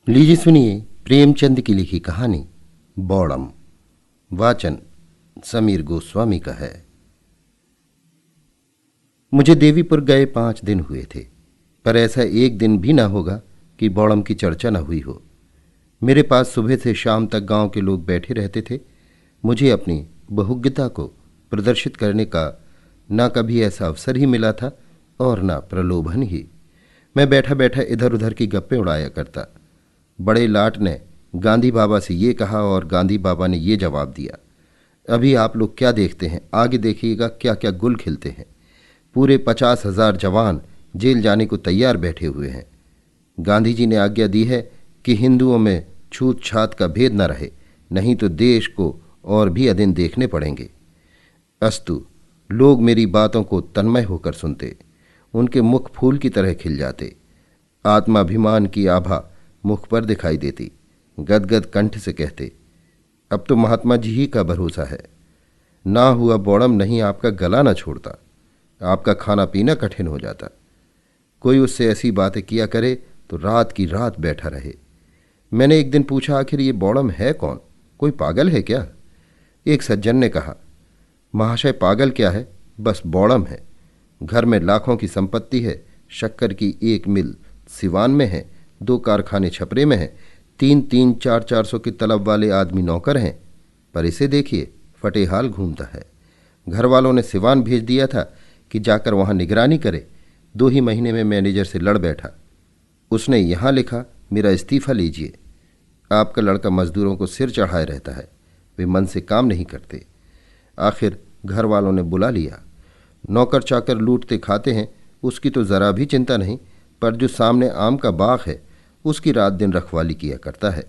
लीजिए सुनिए प्रेमचंद की लिखी कहानी बौड़म। वाचन समीर गोस्वामी का है। मुझे देवीपुर गए 5 दिन हुए थे, पर ऐसा एक दिन भी ना होगा कि बौड़म की चर्चा न हुई हो। मेरे पास सुबह से शाम तक गांव के लोग बैठे रहते थे। मुझे अपनी बहुज्ञता को प्रदर्शित करने का ना कभी ऐसा अवसर ही मिला था और ना प्रलोभन ही। मैं बैठा बैठा इधर उधर की गप्पें उड़ाया करता। बड़े लाट ने गांधी बाबा से ये कहा और गांधी बाबा ने ये जवाब दिया। अभी आप लोग क्या देखते हैं, आगे देखिएगा क्या क्या गुल खिलते हैं। पूरे 50,000 जवान जेल जाने को तैयार बैठे हुए हैं। गांधी जी ने आज्ञा दी है कि हिंदुओं में छूत छात का भेद न रहे, नहीं तो देश को और भी अदिन देखने पड़ेंगे। अस्तु, लोग मेरी बातों को तन्मय होकर सुनते। उनके मुख फूल की तरह खिल जाते। आत्माभिमान की आभा मुख पर दिखाई देती। गदगद कंठ से कहते, अब तो महात्मा जी ही का भरोसा है। ना हुआ बौड़म नहीं आपका गला न छोड़ता, आपका खाना पीना कठिन हो जाता। कोई उससे ऐसी बातें किया करे तो रात की रात बैठा रहे। मैंने एक दिन पूछा, आखिर ये बौड़म है कौन, कोई पागल है क्या? एक सज्जन ने कहा, महाशय पागल क्या है, बस बौड़म है। घर में लाखों की संपत्ति है, शक्कर की एक मिल सिवान में है, 2 कारखाने छपरे में हैं, 3-3, 4-400 के तलब वाले आदमी नौकर हैं। पर इसे देखिए, फटेहाल घूमता है। घर वालों ने सिवान भेज दिया था कि जाकर वहां निगरानी करे। 2 ही महीने में मैनेजर से लड़ बैठा। उसने यहां लिखा, मेरा इस्तीफा लीजिए। आपका लड़का मजदूरों को सिर चढ़ाए रहता है, वे मन से काम नहीं करते। आखिर घर वालों ने बुला लिया। नौकर चाकर लूटते खाते हैं, उसकी तो जरा भी चिंता नहीं, पर जो सामने आम का बाग है उसकी रात दिन रखवाली किया करता है।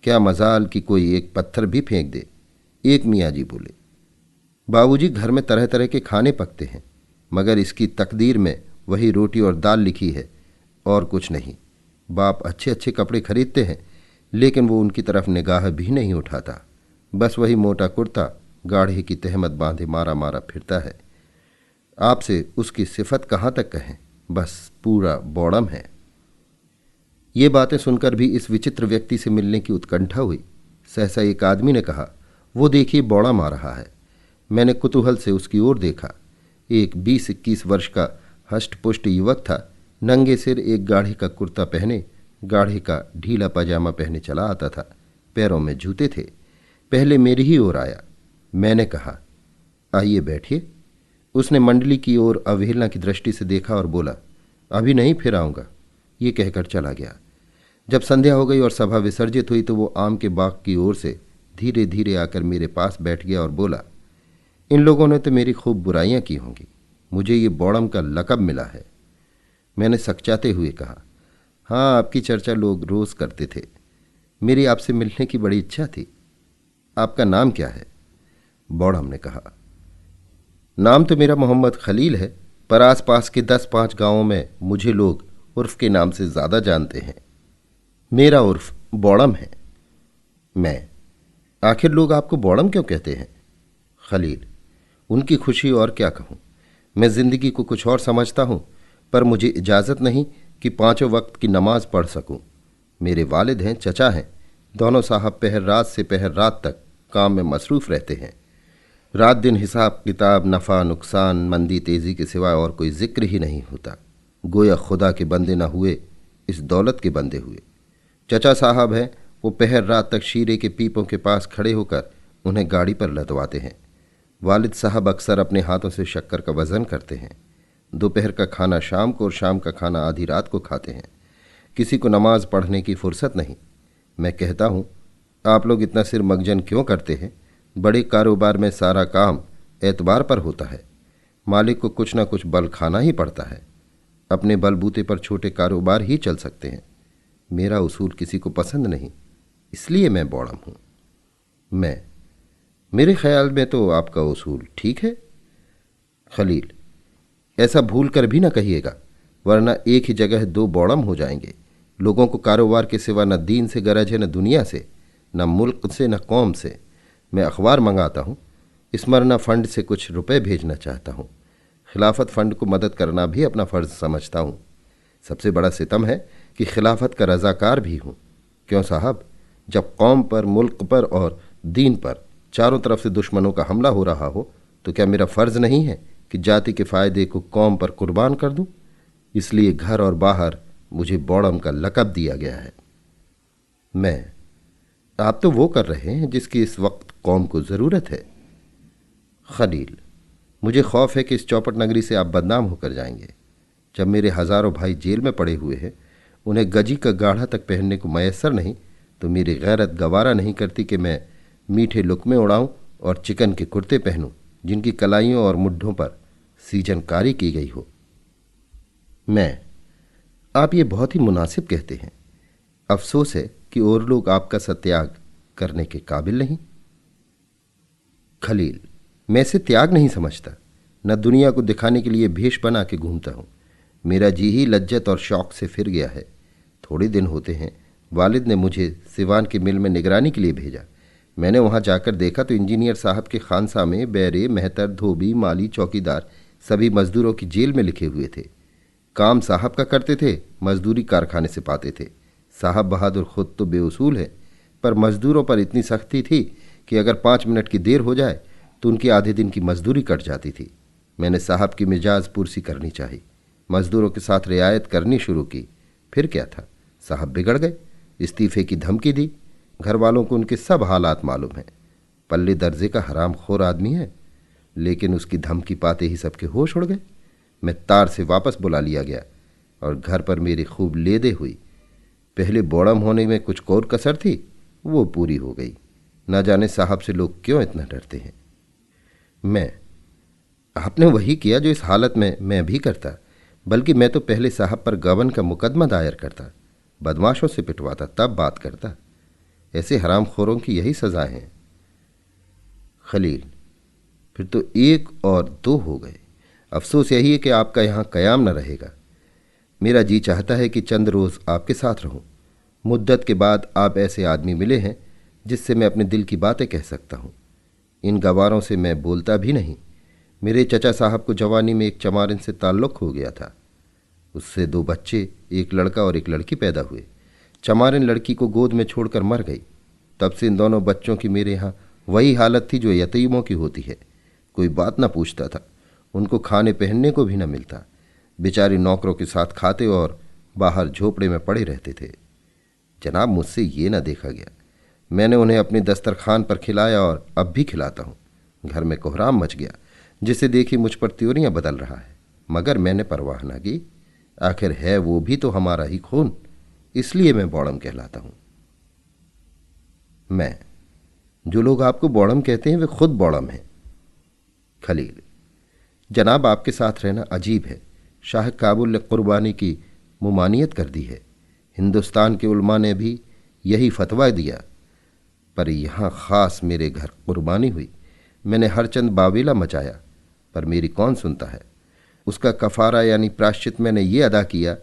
क्या मजाल कि कोई एक पत्थर भी फेंक दे। एक मियाँ जी बोले, बाबूजी घर में तरह तरह के खाने पकते हैं, मगर इसकी तकदीर में वही रोटी और दाल लिखी है और कुछ नहीं। बाप अच्छे अच्छे कपड़े खरीदते हैं, लेकिन वो उनकी तरफ निगाह भी नहीं उठाता। बस वही मोटा कुर्ता गाढ़े की तहमत बांधे मारा मारा फिरता है। आपसे उसकी सिफत कहाँ तक कहें, बस पूरा बौड़म है। ये बातें सुनकर भी इस विचित्र व्यक्ति से मिलने की उत्कंठा हुई। सहसा एक आदमी ने कहा, वो देखिए बौड़म आ रहा है। मैंने कुतूहल से उसकी ओर देखा। एक 20-21 वर्ष का हष्टपुष्ट युवक था। नंगे सिर एक गाढ़े का कुर्ता पहने, गाढ़े का ढीला पजामा पहने चला आता था। पैरों में जूते थे। पहले मेरी ही ओर आया। मैंने कहा, आइए बैठिए। उसने मंडली की ओर अवहेलना की दृष्टि से देखा और बोला, अभी नहीं, फिर आऊँगा। ये कहकर चला गया। जब संध्या हो गई और सभा विसर्जित हुई तो वो आम के बाग की ओर से धीरे धीरे आकर मेरे पास बैठ गया और बोला, इन लोगों ने तो मेरी खूब बुराइयां की होंगी, मुझे ये बौड़म का लक़ब मिला है। मैंने सकचाते हुए कहा, हाँ, आपकी चर्चा लोग रोज करते थे। मेरी आपसे मिलने की बड़ी इच्छा थी। आपका नाम क्या है? बौड़म ने कहा, नाम तो मेरा मोहम्मद खलील है, पर आसपास के 10-5 गांवों में मुझे लोग उर्फ के नाम से ज़्यादा जानते हैं। मेरा उर्फ बौड़म है। मैं, आखिर लोग आपको बौड़म क्यों कहते हैं? खलील, उनकी खुशी और क्या कहूँ। मैं ज़िंदगी को कुछ और समझता हूँ, पर मुझे इजाज़त नहीं कि 5 वक्त की नमाज पढ़ सकूँ। मेरे वालिद हैं, चचा हैं, दोनों साहब पहर रात से पहर रात तक काम में मसरूफ़ रहते हैं। रात दिन हिसाब किताब, नफ़ा नुकसान, मंदी तेज़ी के सिवा और कोई जिक्र ही नहीं होता। गोया खुदा के बंदे न हुए, इस दौलत के बंदे हुए। चचा साहब हैं, वो पहर रात तक शीरे के पीपों के पास खड़े होकर उन्हें गाड़ी पर लदवाते हैं। वालिद साहब अक्सर अपने हाथों से शक्कर का वज़न करते हैं। दोपहर का खाना शाम को और शाम का खाना आधी रात को खाते हैं। किसी को नमाज पढ़ने की फुर्सत नहीं। मैं कहता हूँ, आप लोग इतना सिर मगजन क्यों करते हैं? बड़े कारोबार में सारा काम एतबार पर होता है। मालिक को कुछ ना कुछ बल खाना ही पड़ता है। अपने बलबूते पर छोटे कारोबार ही चल सकते हैं। मेरा उसूल किसी को पसंद नहीं, इसलिए मैं बौड़म हूँ। मैं, मेरे ख्याल में तो आपका उसूल ठीक है। खलील, ऐसा भूल कर भी ना कहिएगा, वरना एक ही जगह 2 बौड़म हो जाएंगे। लोगों को कारोबार के सिवा न दीन से गरज है, न दुनिया से, न मुल्क से, न कौम से। मैं अखबार मंगाता हूँ, स्मरणा फंड से कुछ रुपए भेजना चाहता हूँ। खिलाफत फंड को मदद करना भी अपना फ़र्ज समझता हूँ। सबसे बड़ा सितम है कि खिलाफत का रज़ाकार भी हूँ। क्यों साहब, जब कौम पर, मुल्क पर और दीन पर चारों तरफ से दुश्मनों का हमला हो रहा हो तो क्या मेरा फर्ज नहीं है कि जाति के फायदे को कौम पर कुर्बान कर दूं? इसलिए घर और बाहर मुझे बौड़म का लक़ब दिया गया है। मैं, आप तो वो कर रहे हैं जिसकी इस वक्त कौम को ज़रूरत है। खलील, मुझे खौफ है कि इस चौपट नगरी से आप बदनाम होकर जाएंगे। जब मेरे हज़ारों भाई जेल में पड़े हुए हैं, उन्हें गजी का गाढ़ा तक पहनने को मैसर नहीं, तो मेरी गैरत गवारा नहीं करती कि मैं मीठे लुकमे उड़ाऊं और चिकन के कुर्ते पहनूं जिनकी कलाइयों और मुड्ढों पर सीजनकारी की गई हो। मैं, आप ये बहुत ही मुनासिब कहते हैं। अफसोस है कि और लोग आपका सत्याग करने के काबिल नहीं। खलील, मैं इसे त्याग नहीं समझता, न दुनिया को दिखाने के लिए भेष बना के घूमता हूं। मेरा जी ही लज्जत और शौक से फिर गया है। थोड़े दिन होते हैं वालिद ने मुझे सिवान के मिल में निगरानी के लिए भेजा। मैंने वहां जाकर देखा तो इंजीनियर साहब के खानसा में बैरे, मेहतर, धोबी, माली, चौकीदार सभी मजदूरों की जेल में लिखे हुए थे। काम साहब का करते थे, मजदूरी कारखाने से पाते थे। साहब बहादुर खुद तो बेउसूल है, पर मजदूरों पर इतनी सख्ती थी कि अगर 5 मिनट की देर हो जाए तो उनकी आधे दिन की मजदूरी कट जाती थी। मैंने साहब की मिजाज पुरसी करनी चाहिए, मजदूरों के साथ रियायत करनी शुरू की। फिर क्या था, साहब बिगड़ गए, इस्तीफे की धमकी दी। घर वालों को उनके सब हालात मालूम हैं। पल्ले दर्जे का हराम खोर आदमी है, लेकिन उसकी धमकी पाते ही सबके होश उड़ गए। मैं तार से वापस बुला लिया गया और घर पर मेरी खूब लेदे हुई। पहले बौड़म होने में कुछ और कसर थी, वो पूरी हो गई। न जाने साहब से लोग क्यों इतना डरते हैं। मैं, आपने वही किया जो इस हालत में मैं भी करता, बल्कि मैं तो पहले साहब पर गबन का मुकदमा दायर करता, बदमाशों से पिटवाता, तब बात करता। ऐसे हरामखोरों की यही सजाएं हैं। खलील, फिर तो 1 और 2 हो गए। अफसोस यही है कि आपका यहाँ कयाम न रहेगा। मेरा जी चाहता है कि चंद रोज़ आपके साथ रहूं। मुद्दत के बाद आप ऐसे आदमी मिले हैं जिससे मैं अपने दिल की बातें कह सकता हूँ। इन गवारों से मैं बोलता भी नहीं। मेरे चचा साहब को जवानी में एक चमारिन से ताल्लुक़ हो गया था। उससे 2 बच्चे, एक लड़का और एक लड़की पैदा हुए। चमारिन लड़की को गोद में छोड़कर मर गई। तब से इन दोनों बच्चों की मेरे यहाँ वही हालत थी जो यतीमों की होती है। कोई बात ना पूछता था, उनको खाने पहनने को भी न मिलता। बेचारी नौकरों के साथ खाते और बाहर झोपड़े में पड़े रहते थे। जनाब, मुझसे ये ना देखा गया। मैंने उन्हें अपने दस्तरखान पर खिलाया और अब भी खिलाता हूँ। घर में कोहराम मच गया, जिसे देखी मुझ पर त्योरियां बदल रहा है, मगर मैंने परवाह न की। आखिर है वो भी तो हमारा ही खून, इसलिए मैं बौड़म कहलाता हूं। मैं, जो लोग आपको बौड़म कहते हैं वे खुद बौड़म हैं। खलील, जनाब, आपके साथ रहना अजीब है। शाह काबुल ने कुर्बानी की मुमानियत कर दी है। हिंदुस्तान के उलमा ने भी यही फतवा दिया, पर यहाँ ख़ास मेरे घर कुर्बानी हुई। मैंने हर चंद बावेला मचाया, पर मेरी कौन सुनता है। उसका कफ़ारा यानी प्राश्चित मैंने ये अदा किया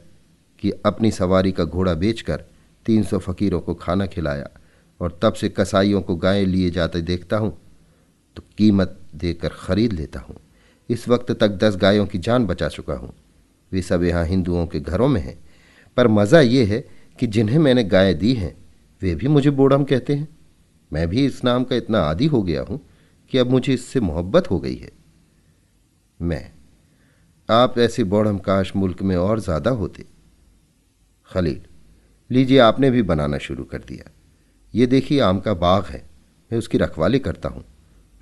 कि अपनी सवारी का घोड़ा बेचकर 300 फ़कीरों को खाना खिलाया, और तब से कसाईयों को गायें लिए जाते देखता हूँ तो कीमत देकर ख़रीद लेता हूँ। इस वक्त तक 10 गायों की जान बचा चुका हूँ। वे सब यहाँ हिंदुओं के घरों में हैं, पर मज़ा ये है कि जिन्हें मैंने गायें दी हैं वे भी मुझे बौड़म कहते हैं। मैं भी इस नाम का इतना आदी हो गया हूँ कि अब मुझे इससे मोहब्बत हो गई है। मैं, आप ऐसे बौड़म काश मुल्क में और ज़्यादा होते। खलील, लीजिए, आपने भी बनाना शुरू कर दिया। ये देखिए, आम का बाग है, मैं उसकी रखवाली करता हूँ।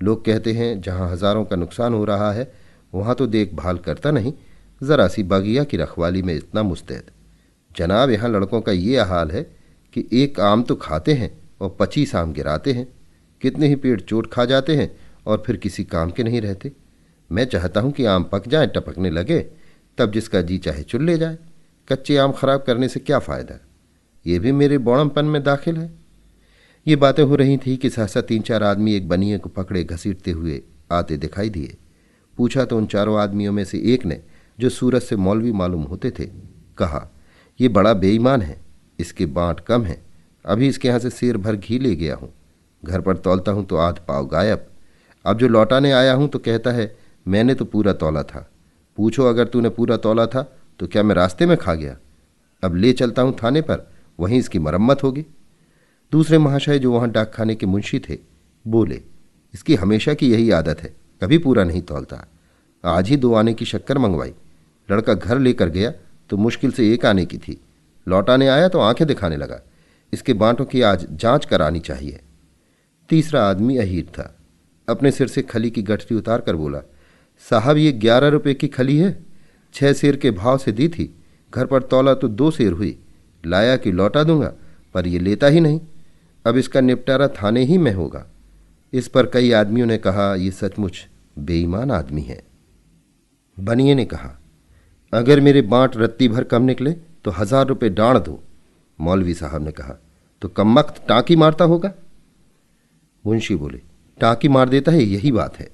लोग कहते हैं जहाँ हज़ारों का नुकसान हो रहा है वहाँ तो देखभाल करता नहीं, ज़रा सी बगिया की रखवाली में इतना मुस्तैद। जनाब, यहाँ लड़कों का ये हाल है कि 1 आम तो खाते हैं और 25 आम गिराते हैं। कितने ही पेड़ चोट खा जाते हैं और फिर किसी काम के नहीं रहते। मैं चाहता हूँ कि आम पक जाए, टपकने लगे, तब जिसका जी चाहे चुन ले जाए। कच्चे आम खराब करने से क्या फ़ायदा। ये भी मेरे बौड़मपन में दाखिल है। ये बातें हो रही थी कि सहसा 3-4 आदमी एक बनिए को पकड़े घसीटते हुए आते दिखाई दिए। पूछा तो उन चारों आदमियों में से एक ने, जो सूरत से मौलवी मालूम होते थे, कहा, ये बड़ा बेईमान है, इसके बाँट कम है। अभी इसके यहाँ से सेर भर घी ले गया हूँ, घर पर तौलता हूँ तो आध पाव गायब। अब जो लौटाने आया हूँ तो कहता है मैंने तो पूरा तौला था। पूछो, अगर तूने पूरा तौला था तो क्या मैं रास्ते में खा गया। अब ले चलता हूँ थाने पर, वहीं इसकी मरम्मत होगी। दूसरे महाशय जो वहां डाकखाने के मुंशी थे बोले, इसकी हमेशा की यही आदत है, कभी पूरा नहीं तौलता। आज ही 2 आने की शक्कर मंगवाई, लड़का घर लेकर गया तो मुश्किल से 1 आने की थी, लौटाने आया तो आंखें दिखाने लगा। इसके बांटों की आज जांच करानी चाहिए। तीसरा आदमी अहीर था। अपने सिर से खली की गठरी उतार कर बोला, साहब ये 11 रुपये की खली है, 6 सेर के भाव से दी थी, घर पर तौला तो 2 सेर हुई, लाया कि लौटा दूंगा, पर ये लेता ही नहीं। अब इसका निपटारा थाने ही में होगा। इस पर कई आदमियों ने कहा, यह सचमुच बेईमान आदमी है। बनिए ने कहा, अगर मेरे बांट रत्ती भर कम निकले तो 1000 रुपये डांड दो। मौलवी साहब ने कहा, तो कमबख्त टाँकी मारता होगा। मुंशी बोले, टाँकी मार देता है, यही बात है।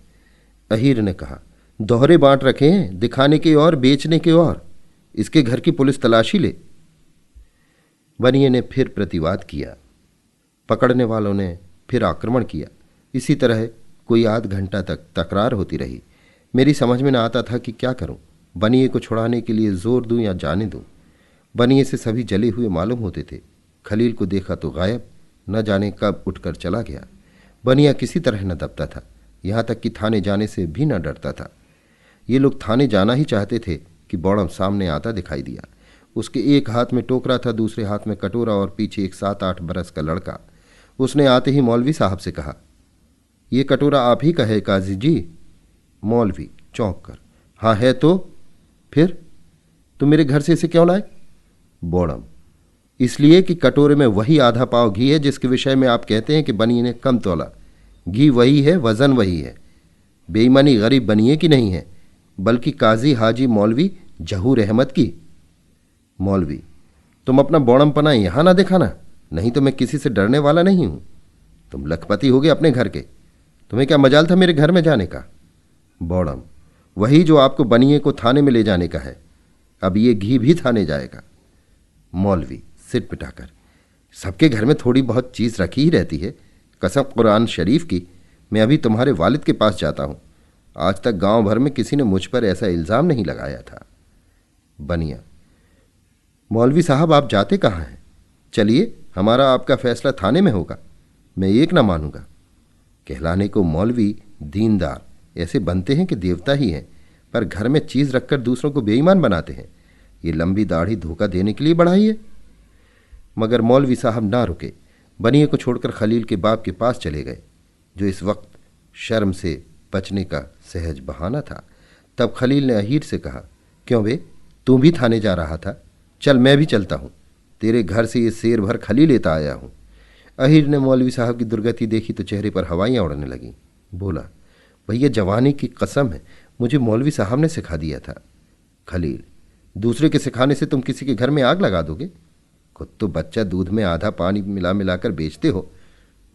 अहीर ने कहा, दोहरे बांट रखे हैं, दिखाने के और बेचने के और, इसके घर की पुलिस तलाशी ले। बनिए ने फिर प्रतिवाद किया। पकड़ने वालों ने फिर आक्रमण किया। इसी तरह कोई आध घंटा तक तकरार होती रही। मेरी समझ में न आता था कि क्या करूं, बनिए को छुड़ाने के लिए जोर दूं या जाने दूं। बनिए से सभी जले हुए मालूम होते थे। खलील को देखा तो गायब, न जाने कब उठकर चला गया। बनिया किसी तरह न दबता था, यहाँ तक कि थाने जाने से भी न डरता था। ये लोग थाने जाना ही चाहते थे कि बौड़म सामने आता दिखाई दिया। उसके एक हाथ में टोकरा था, दूसरे हाथ में कटोरा और पीछे एक 7-8 बरस का लड़का। उसने आते ही मौलवी साहब से कहा, ये कटोरा आप ही का है काजी जी? मौलवी चौंक कर, हाँ है तो फिर तुम मेरे घर से इसे क्यों लाए? बौड़म, इसलिए कि कटोरे में वही आधा पाव घी है जिसके विषय में आप कहते हैं कि बनिए ने कम तोला। घी वही है, वजन वही है। बेईमानी गरीब बनिए की नहीं है, बल्कि काजी हाजी मौलवी जहूर अहमद की। मौलवी, तुम अपना बौड़मपना यहां ना दिखाना, नहीं तो मैं किसी से डरने वाला नहीं हूं। तुम लखपति हो गए अपने घर के, तुम्हें क्या मजाल था मेरे घर में जाने का? बौड़म, वही जो आपको बनिए को थाने में ले जाने का है। अब ये घी भी थाने जाएगा। मौलवी सिर पिटाकर, सबके घर में थोड़ी बहुत चीज़ रखी ही रहती है। कसम कुरान शरीफ की, मैं अभी तुम्हारे वालिद के पास जाता हूं। आज तक गांव भर में किसी ने मुझ पर ऐसा इल्ज़ाम नहीं लगाया था। बनिया, मौलवी साहब आप जाते कहाँ हैं? चलिए, हमारा आपका फैसला थाने में होगा, मैं एक ना मानूंगा। कहलाने को मौलवी दीनदार ऐसे बनते हैं कि देवता ही हैं, पर घर में चीज़ रखकर दूसरों को बेईमान बनाते हैं। ये लंबी दाढ़ी धोखा देने के लिए बढ़ाई है। मगर मौलवी साहब ना रुके, बनिए को छोड़कर खलील के बाप के पास चले गए, जो इस वक्त शर्म से बचने का सहज बहाना था। तब खलील ने अहीर से कहा, क्यों बे, तू भी थाने जा रहा था? चल मैं भी चलता हूँ, तेरे घर से ये शेर भर खली लेता आया हूँ। अहीर ने मौलवी साहब की दुर्गति देखी तो चेहरे पर हवाइयाँ उड़ने लगीं। बोला, भैया जवानी की कसम है, मुझे मौलवी साहब ने सिखा दिया था। खलील, दूसरे के सिखाने से तुम किसी के घर में आग लगा दोगे? खुद तो बच्चा दूध में आधा पानी मिला मिलाकर बेचते हो,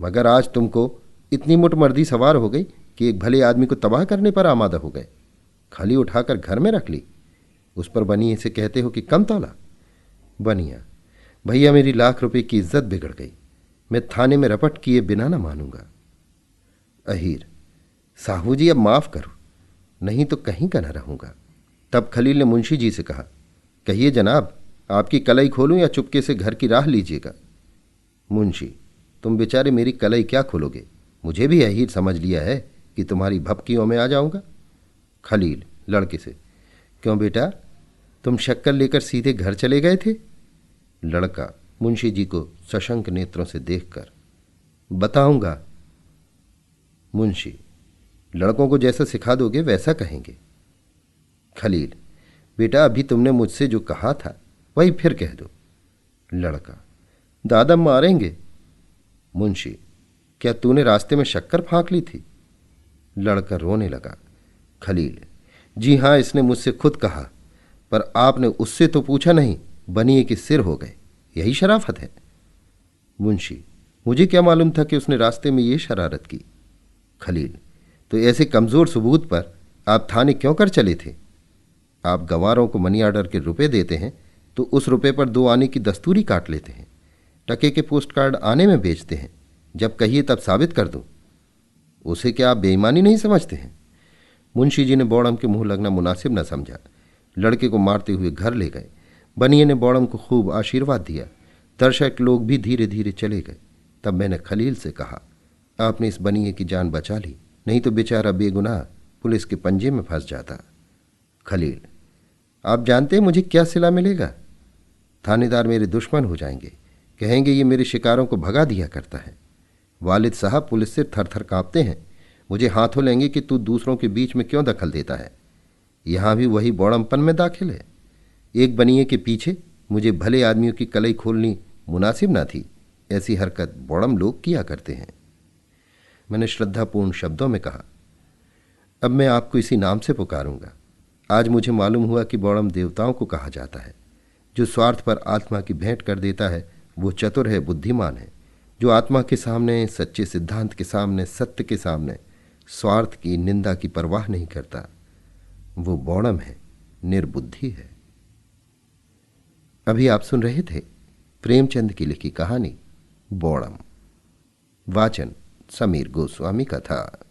मगर आज तुमको इतनी मुटमर्दी सवार हो गई कि एक भले आदमी को तबाह करने पर आमादा हो गए। खली उठाकर घर में रख ली, उस पर बनिए से कहते हो कि कम तौला। बनिया, भैया मेरी लाख रुपए की इज्जत बिगड़ गई, मैं थाने में रपट किए बिना न मानूंगा। अहीर, साहू जी अब माफ़ करो, नहीं तो कहीं का न रहूंगा। तब खलील ने मुंशी जी से कहा, कहिए जनाब, आपकी कलई खोलूं या चुपके से घर की राह लीजिएगा? मुंशी, तुम बेचारे मेरी कलई क्या खोलोगे, मुझे भी अहीर समझ लिया है कि तुम्हारी भपकियों में आ जाऊंगा। खलील लड़के से, क्यों बेटा, तुम शक्कर लेकर सीधे घर चले गए थे? लड़का मुंशी जी को सशंक नेत्रों से देखकर, बताऊंगा। मुंशी, लड़कों को जैसा सिखा दोगे वैसा कहेंगे। खलील, बेटा अभी तुमने मुझसे जो कहा था वही फिर कह दो। लड़का, दादा मारेंगे। मुंशी, क्या तूने रास्ते में शक्कर फांक ली थी? लड़का रोने लगा। खलील, जी हाँ, इसने मुझसे खुद कहा, पर आपने उससे तो पूछा नहीं, बनिए के सिर हो गए, यही शराफत है। मुंशी, मुझे क्या मालूम था कि उसने रास्ते में ये शरारत की। खलील, तो ऐसे कमज़ोर सबूत पर आप थाने क्यों कर चले थे? आप गवारों को मनी ऑर्डर के रुपए देते हैं तो उस रुपए पर 2 आने की दस्तूरी काट लेते हैं, टके के पोस्ट कार्ड आने में बेचते हैं, जब कहिए तब साबित कर दूं। उसे क्या आप बेईमानी नहीं समझते हैं? मुंशी जी ने बौड़म के मुंह लगना मुनासिब न समझा, लड़के को मारते हुए घर ले गए। बनिए ने बौड़म को खूब आशीर्वाद दिया। दर्शक लोग भी धीरे धीरे चले गए। तब मैंने खलील से कहा, आपने इस बनिए की जान बचा ली, नहीं तो बेचारा बेगुनाह पुलिस के पंजे में फंस जाता। खलील, आप जानते हैं मुझे क्या सिला मिलेगा? थानेदार मेरे दुश्मन हो जाएंगे, कहेंगे ये मेरे शिकारों को भगा दिया करता है। वालिद साहब पुलिस से थर थर कांपते हैं, मुझे हाथों लेंगे कि तू दूसरों के बीच में क्यों दखल देता है। यहां भी वही बौड़मपन में दाखिल है। एक बनिए के पीछे मुझे भले आदमियों की कलई खोलनी मुनासिब ना थी, ऐसी हरकत बौड़म लोग किया करते हैं। मैंने श्रद्धापूर्ण शब्दों में कहा, अब मैं आपको इसी नाम से पुकारूंगा। आज मुझे मालूम हुआ कि बौड़म देवताओं को कहा जाता है। जो स्वार्थ पर आत्मा की भेंट कर देता है वो चतुर है, बुद्धिमान है। जो आत्मा के सामने, सच्चे सिद्धांत के सामने, सत्य के सामने स्वार्थ की निंदा की परवाह नहीं करता, वो बौड़म है, निर्बुद्धि है। अभी आप सुन रहे थे प्रेमचंद की लिखी कहानी बौड़म। वाचन समीर गोस्वामी का था।